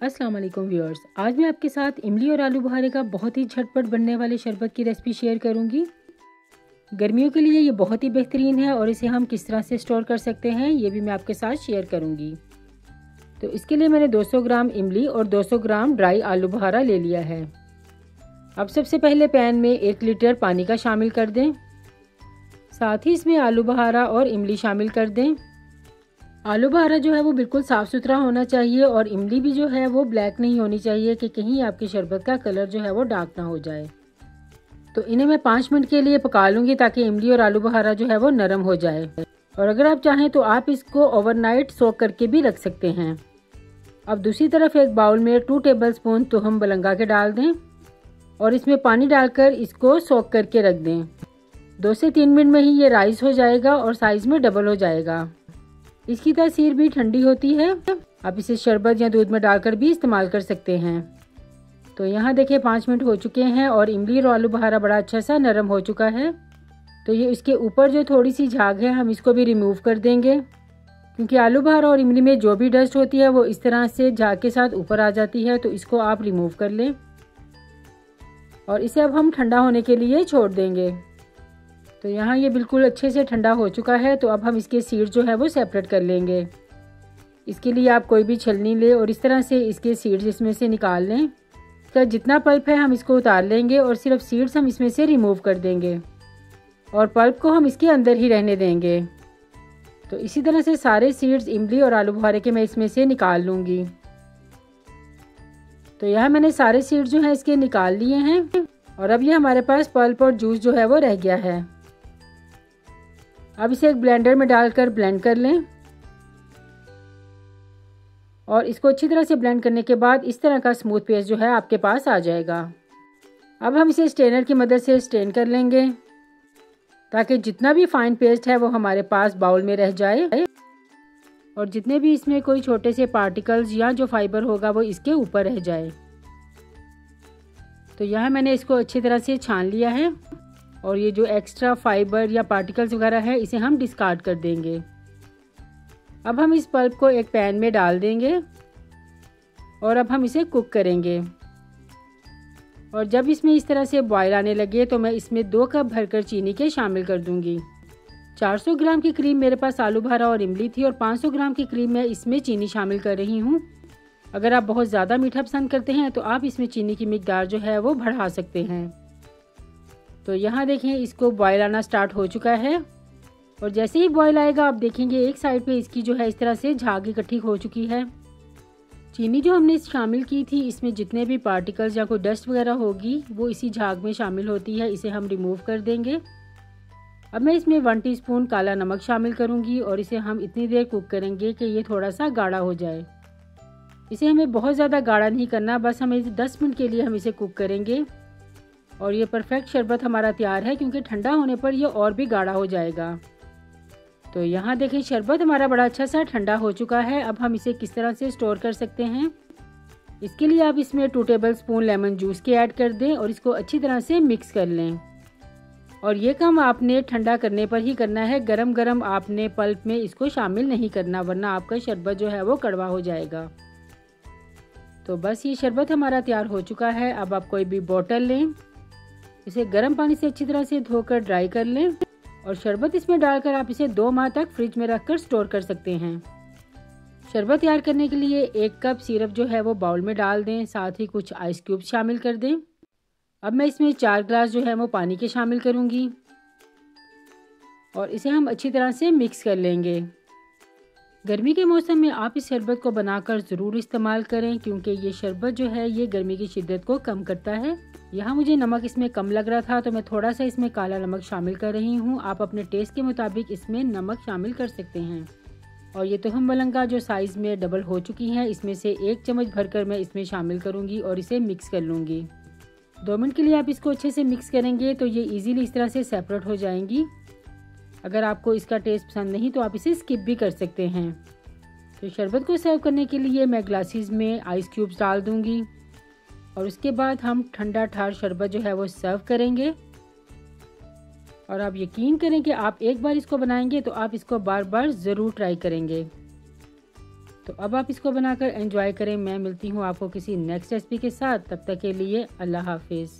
अस्सलाम वालेकुम व्यूअर्स, आज मैं आपके साथ इमली और आलू बुखारे का बहुत ही झटपट बनने वाले शरबत की रेसिपी शेयर करूंगी। गर्मियों के लिए ये बहुत ही बेहतरीन है और इसे हम किस तरह से स्टोर कर सकते हैं ये भी मैं आपके साथ शेयर करूंगी। तो इसके लिए मैंने 200 ग्राम इमली और 200 ग्राम ड्राई आलू बुखारा ले लिया है। अब सबसे पहले पैन में 1 लीटर पानी का शामिल कर दें। साथ ही इसमें आलू बुखारा और इमली शामिल कर दें। आलू बुखारा जो है वो बिल्कुल साफ़ सुथरा होना चाहिए और इमली भी जो है वो ब्लैक नहीं होनी चाहिए कि कहीं आपके शरबत का कलर जो है वो डार्क ना हो जाए। तो इन्हें मैं 5 मिनट के लिए पका लूँगी ताकि इमली और आलू बुखारा जो है वो नरम हो जाए। और अगर आप चाहें तो आप इसको ओवरनाइट सोक करके भी रख सकते हैं। अब दूसरी तरफ एक बाउल में 2 टेबलस्पून तुहम बलंगा के डाल दें और इसमें पानी डालकर इसको सोक करके रख दें। 2 से 3 मिनट में ही ये राइस हो जाएगा और साइज़ में डबल हो जाएगा। इसकी तासीर भी ठंडी होती है। आप इसे शरबत या दूध में डालकर भी इस्तेमाल कर सकते हैं। तो यहाँ देखिए 5 मिनट हो चुके हैं और इमली और आलू बुखारा बड़ा अच्छा सा नरम हो चुका है। तो ये इसके ऊपर जो थोड़ी सी झाग है हम इसको भी रिमूव कर देंगे, क्योंकि आलू बुखारा और इमली में जो भी डस्ट होती है वो इस तरह से झाग के साथ ऊपर आ जाती है। तो इसको आप रिमूव कर लें और इसे अब हम ठंडा होने के लिए छोड़ देंगे। तो यहाँ ये बिल्कुल अच्छे से ठंडा हो चुका है। तो अब हम इसके सीड जो है वो सेपरेट कर लेंगे। इसके लिए आप कोई भी छलनी लें और इस तरह से इसके सीड्स इसमें से निकाल लें। इसका जितना पल्प है हम इसको उतार लेंगे और सिर्फ सीड्स हम इसमें से रिमूव कर देंगे और पल्प को हम इसके अंदर ही रहने देंगे। तो इसी तरह से सारे सीड्स इमली और आलू बुखारे के मैं इसमें से निकाल लूँगी। तो यहाँ मैंने सारे सीड्स जो हैं इसके निकाल लिए हैं और अब ये हमारे पास पल्प और जूस जो है वो रह गया है। अब इसे एक ब्लेंडर में डालकर ब्लेंड कर लें और इसको अच्छी तरह से ब्लेंड करने के बाद इस तरह का स्मूथ पेस्ट जो है आपके पास आ जाएगा। अब हम इसे स्ट्रेनर की मदद से स्ट्रेन कर लेंगे ताकि जितना भी फाइन पेस्ट है वो हमारे पास बाउल में रह जाए और जितने भी इसमें कोई छोटे से पार्टिकल्स या जो फाइबर होगा वो इसके ऊपर रह जाए। तो यहाँ मैंने इसको अच्छी तरह से छान लिया है और ये जो एक्स्ट्रा फाइबर या पार्टिकल्स वगैरह है इसे हम डिस्कार्ड कर देंगे। अब हम इस पल्प को एक पैन में डाल देंगे और अब हम इसे कुक करेंगे। और जब इसमें इस तरह से बॉयल आने लगे तो मैं इसमें 2 कप भरकर चीनी के शामिल कर दूंगी। 400 ग्राम की क्रीम मेरे पास आलू बुखारा और इमली थी और 500 ग्राम की क्रीम मैं इसमें चीनी शामिल कर रही हूँ। अगर आप बहुत ज़्यादा मीठा पसंद करते हैं तो आप इसमें चीनी की मिकदार जो है वो बढ़ा सकते हैं। तो यहाँ देखें इसको बॉयल आना स्टार्ट हो चुका है और जैसे ही बॉयल आएगा आप देखेंगे एक साइड पे इसकी जो है इस तरह से झाग इकट्ठी हो चुकी है। चीनी जो हमने शामिल की थी इसमें जितने भी पार्टिकल्स या कोई डस्ट वगैरह होगी वो इसी झाग में शामिल होती है। इसे हम रिमूव कर देंगे। अब मैं इसमें 1 टीस्पून काला नमक शामिल करूँगी और इसे हम इतनी देर कुक करेंगे कि ये थोड़ा सा गाढ़ा हो जाए। इसे हमें बहुत ज़्यादा गाढ़ा नहीं करना, बस हमें 10 मिनट के लिए हम इसे कुक करेंगे और ये परफेक्ट शरबत हमारा तैयार है, क्योंकि ठंडा होने पर ये और भी गाढ़ा हो जाएगा। तो यहाँ देखें शरबत हमारा बड़ा अच्छा सा ठंडा हो चुका है। अब हम इसे किस तरह से स्टोर कर सकते हैं, इसके लिए आप इसमें 2 टेबलस्पून लेमन जूस के ऐड कर दें और इसको अच्छी तरह से मिक्स कर लें। और ये काम आपने ठंडा करने पर ही करना है, गरम गरम आपने पल्प में इसको शामिल नहीं करना, वरना आपका शरबत जो है वो कड़वा हो जाएगा। तो बस ये शरबत हमारा तैयार हो चुका है। अब आप कोई भी बोतल लें, इसे गर्म पानी से अच्छी तरह से धोकर ड्राई कर लें और शरबत इसमें डालकर आप इसे 2 माह तक फ्रिज में रखकर स्टोर कर सकते हैं। शरबत तैयार करने के लिए 1 कप सिरप जो है वो बाउल में डाल दें, साथ ही कुछ आइस क्यूब शामिल कर दें। अब मैं इसमें 4 ग्लास जो है वो पानी के शामिल करूँगी और इसे हम अच्छी तरह से मिक्स कर लेंगे। गर्मी के मौसम में आप इस शरबत को बनाकर ज़रूर इस्तेमाल करें, क्योंकि ये शरबत जो है ये गर्मी की शिद्दत को कम करता है। यहाँ मुझे नमक इसमें कम लग रहा था तो मैं थोड़ा सा इसमें काला नमक शामिल कर रही हूँ। आप अपने टेस्ट के मुताबिक इसमें नमक शामिल कर सकते हैं। और ये तुहम बलंगा जो साइज़ में डबल हो चुकी है इसमें से 1 चम्मच भरकर मैं इसमें शामिल करूँगी और इसे मिक्स कर लूँगी। 2 मिनट के लिए आप इसको अच्छे से मिक्स करेंगे तो ये ईजीली इस तरह से सेपरेट हो जाएंगी। अगर आपको इसका टेस्ट पसंद नहीं तो आप इसे स्किप भी कर सकते हैं। तो शरबत को सर्व करने के लिए मैं ग्लासेस में आइस क्यूब्स डाल दूँगी और उसके बाद हम ठंडा ठार शरबत जो है वो सर्व करेंगे। और आप यकीन करें कि आप एक बार इसको बनाएंगे तो आप इसको बार बार ज़रूर ट्राई करेंगे। तो अब आप इसको बनाकर एंजॉय करें। मैं मिलती हूँ आपको किसी नेक्स्ट रेसिपी के साथ, तब तक के लिए अल्लाह हाफिज़।